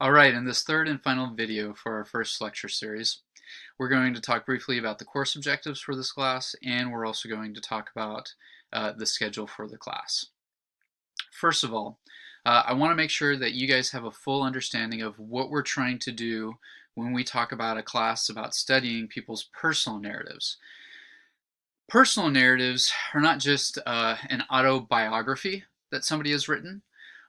All right, in this third and final video for our first lecture series, we're going to talk briefly about the course objectives for this class, and we're also going to talk about the schedule for the class. First of all, I want to make sure that you guys have a full understanding of what we're trying to do when we talk about a class about studying people's personal narratives. Personal narratives are not just an autobiography that somebody has written,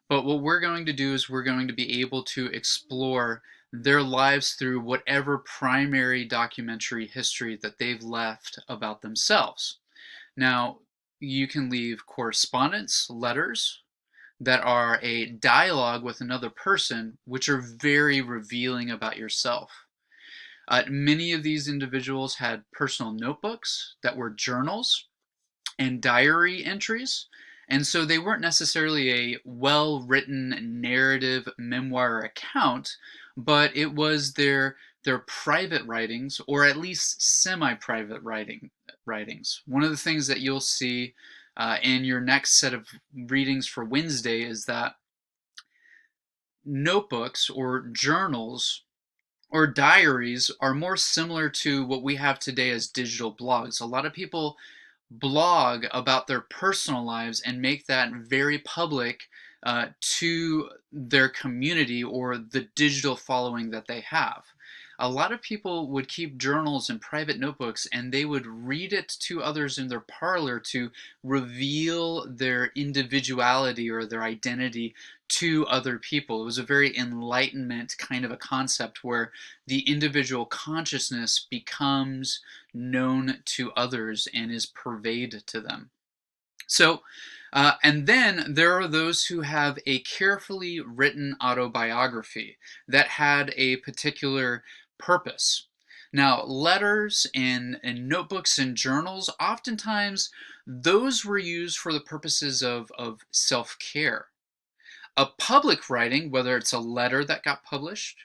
but what we're going to do is we're going to be able to explore their lives through whatever primary documentary history that they've left about themselves. Now, you can leave correspondence, letters that are a dialogue with another person, which are very revealing about yourself. Many of these individuals had personal notebooks that were journals and diary entries. And so they weren't necessarily a well-written narrative memoir account, but it was their private writings, or at least semi-private writings. One of the things that you'll see in your next set of readings for Wednesday is that notebooks or journals or diaries are more similar to what we have today as digital blogs. A lot of people blog about their personal lives and make that very public to their community or the digital following that they have. A lot of people would keep journals and private notebooks and they would read it to others in their parlor to reveal their individuality or their identity to other people. It was a very enlightenment kind of a concept where the individual consciousness becomes known to others and is purveyed to them. So, and then there are those who have a carefully written autobiography that had a particular purpose. Now, letters and notebooks and journals, oftentimes those were used for the purposes of self-care. A public writing, whether it's a letter that got published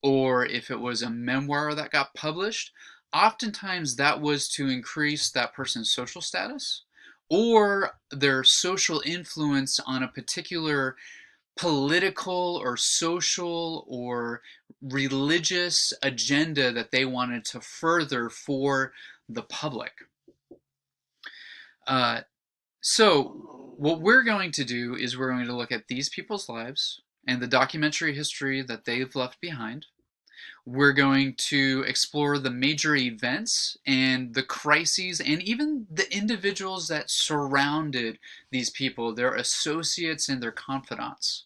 or if it was a memoir that got published, oftentimes that was to increase that person's social status or their social influence on a particular political or social or religious agenda that they wanted to further for the public. So what we're going to do is we're going to look at these people's lives and the documentary history that they've left behind. We're going to explore the major events and the crises and even the individuals that surrounded these people, their associates and their confidants.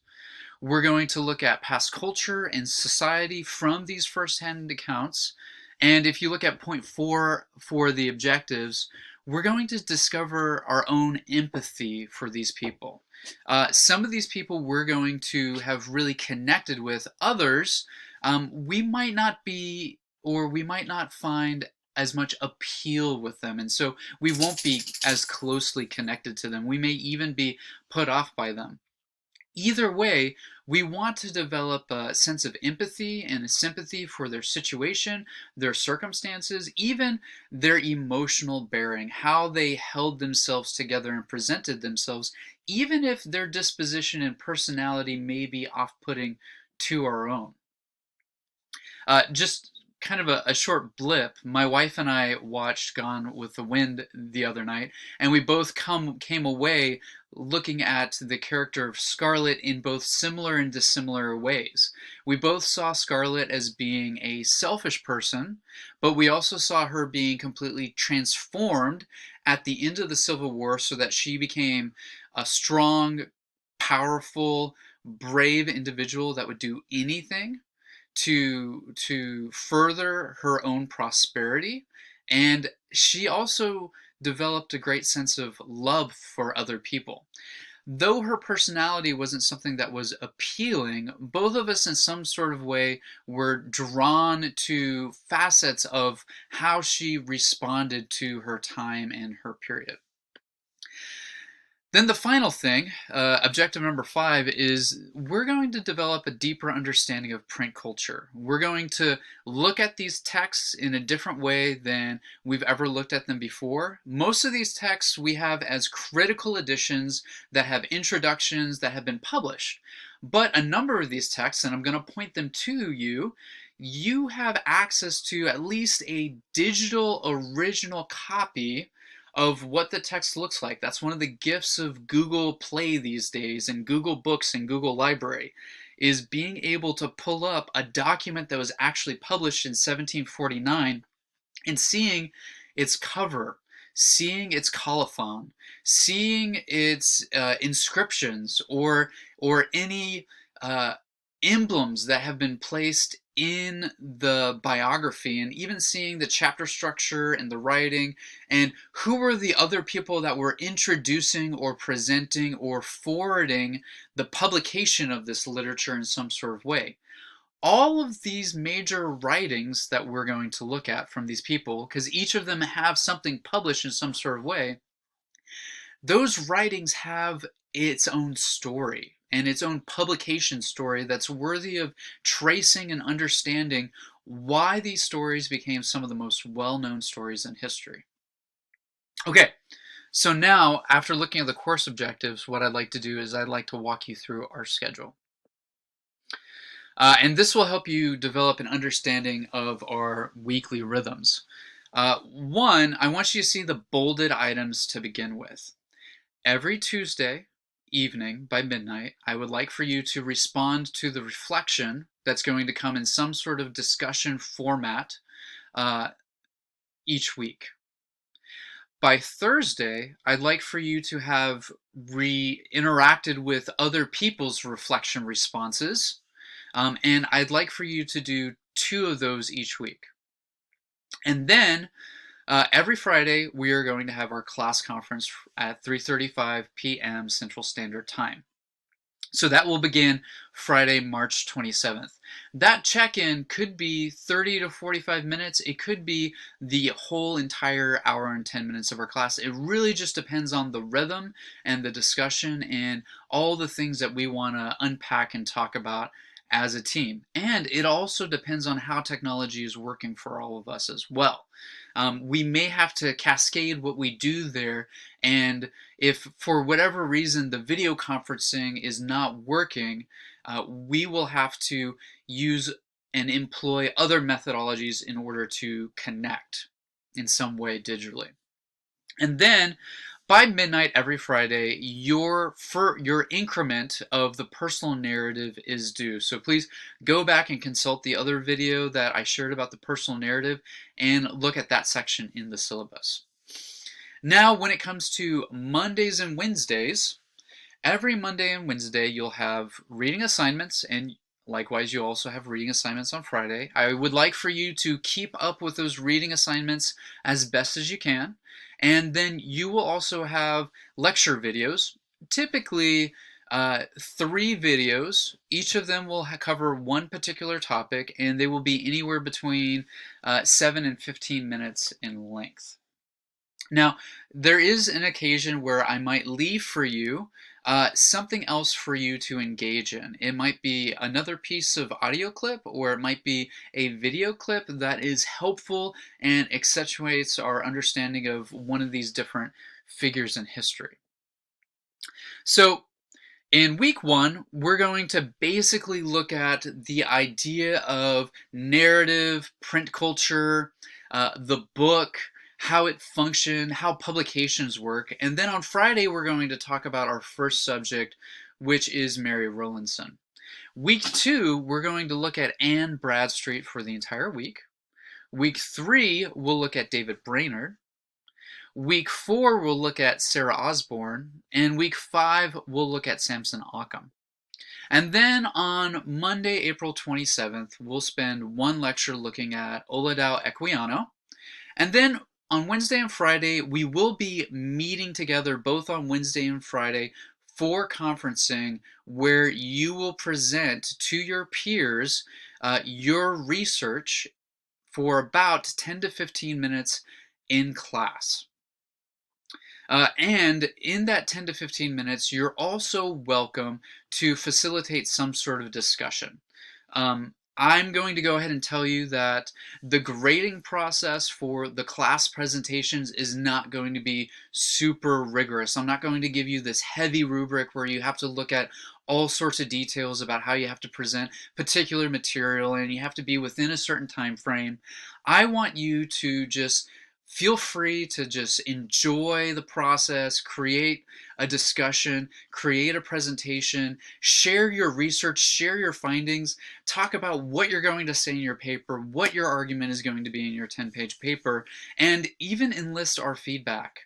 We're going to look at past culture and society from these first-hand accounts. And if you look at point 4 for the objectives, we're going to discover our own empathy for these people. Some of these people we're going to have really connected with. Others, we might not be, or we might not find as much appeal with them, and so we won't be as closely connected to them. We may even be put off by them. Either way, we want to develop a sense of empathy and a sympathy for their situation, their circumstances, even their emotional bearing, how they held themselves together and presented themselves, even if their disposition and personality may be off-putting to our own. Just kind of a short blip, my wife and I watched Gone with the Wind the other night, and we both came away looking at the character of Scarlett in both similar and dissimilar ways. We both saw Scarlett as being a selfish person, but we also saw her being completely transformed at the end of the Civil War so that she became a strong, powerful, brave individual that would do anything to further her own prosperity, and she also developed a great sense of love for other people. Though her personality wasn't something that was appealing, both of us in some sort of way were drawn to facets of how she responded to her time and her period. Then the final thing, objective number 5, is we're going to develop a deeper understanding of print culture. We're going to look at these texts in a different way than we've ever looked at them before. Most of these texts we have as critical editions that have introductions that have been published. But a number of these texts, and I'm going to point them to you, you have access to at least a digital original copy of what the text looks like. That's one of the gifts of Google Play these days and Google Books and Google Library, is being able to pull up a document that was actually published in 1749 and seeing its cover, seeing its colophon, seeing its inscriptions or any uh, emblems that have been placed in the biography, and even seeing the chapter structure and the writing, and who were the other people that were introducing or presenting or forwarding the publication of this literature in some sort of way. All of these major writings that we're going to look at from these people, because each of them have something published in some sort of way, those writings have its own story and its own publication story that's worthy of tracing and understanding why these stories became some of the most well-known stories in history. Okay, so now after looking at the course objectives, what I'd like to do is I'd like to walk you through our schedule. And this will help you develop an understanding of our weekly rhythms. One, I want you to see the bolded items to begin with. Every Tuesday evening by midnight, I would like for you to respond to the reflection that's going to come in some sort of discussion format each week. By Thursday, I'd like for you to have interacted with other people's reflection responses. And I'd like for you to do 2 of those each week. And then every Friday, we are going to have our class conference at 3:35 p.m. Central Standard Time. So that will begin Friday, March 27th. That check-in could be 30 to 45 minutes. It could be the whole entire hour and 10 minutes of our class. It really just depends on the rhythm and the discussion and all the things that we want to unpack and talk about as a team. And it also depends on how technology is working for all of us as well. We may have to cascade what we do there, and if for whatever reason the video conferencing is not working, we will have to use and employ other methodologies in order to connect in some way digitally. And then by midnight every Friday, your increment of the personal narrative is due. So please go back and consult the other video that I shared about the personal narrative and look at that section in the syllabus. Now, when it comes to Mondays and Wednesdays, every Monday and Wednesday you'll have reading assignments, and likewise you also have reading assignments on Friday. I would like for you to keep up with those reading assignments as best as you can. And then you will also have lecture videos, typically 3 videos. Each of them will cover one particular topic, and they will be anywhere between 7 and 15 minutes in length. Now, there is an occasion where I might leave for you something else for you to engage in. It might be another piece of audio clip, or it might be a video clip that is helpful and accentuates our understanding of one of these different figures in history. So, in week 1, we're going to basically look at the idea of narrative, print culture, the book, how it functions, how publications work. And then on Friday, we're going to talk about our first subject, which is Mary Rowlandson. Week 2, we're going to look at Anne Bradstreet for the entire week. Week 3, we'll look at David Brainerd. Week 4, we'll look at Sarah Osborne. And week 5, we'll look at Samson Occam. And then on Monday, April 27th, we'll spend one lecture looking at Olaudah Equiano. And then on Wednesday and Friday, we will be meeting together both on Wednesday and Friday for conferencing, where you will present to your peers your research for about 10 to 15 minutes in class. And in that 10 to 15 minutes, you're also welcome to facilitate some sort of discussion. I'm going to go ahead and tell you that the grading process for the class presentations is not going to be super rigorous. I'm not going to give you this heavy rubric where you have to look at all sorts of details about how you have to present particular material and you have to be within a certain time frame. I want you to just feel free to just enjoy the process, create a discussion, create a presentation, share your research, share your findings, talk about what you're going to say in your paper, what your argument is going to be in your 10-page paper, and even enlist our feedback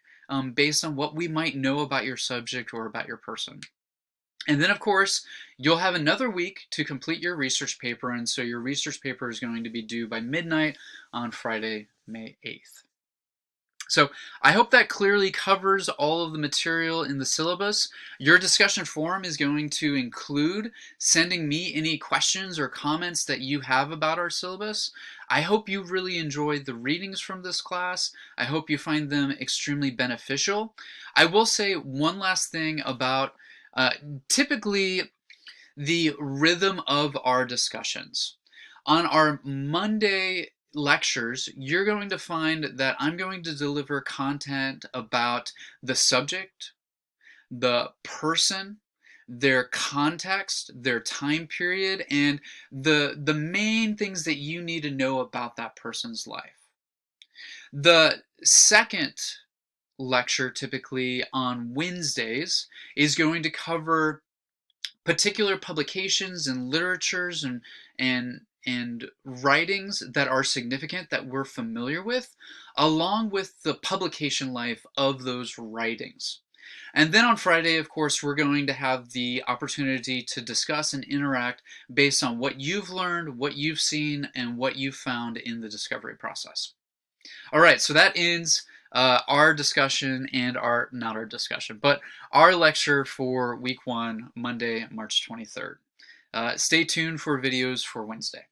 based on what we might know about your subject or about your person. And then, of course, you'll have another week to complete your research paper, and so your research paper is going to be due by midnight on Friday, May 8th. So I hope that clearly covers all of the material in the syllabus. Your discussion forum is going to include sending me any questions or comments that you have about our syllabus. I hope you really enjoyed the readings from this class. I hope you find them extremely beneficial. I will say one last thing about typically the rhythm of our discussions. On our Monday lectures, you're going to find that I'm going to deliver content about the subject, the person, their context, their time period, and the main things that you need to know about that person's life. The second lecture, typically on Wednesdays, is going to cover particular publications and literatures and writings that are significant that we're familiar with, along with the publication life of those writings. And then on Friday, of course, we're going to have the opportunity to discuss and interact based on what you've learned, what you've seen, and what you've found in the discovery process. All right, so that ends our discussion and not our discussion, but our lecture for week 1, Monday, March 23rd. Stay tuned for videos for Wednesday.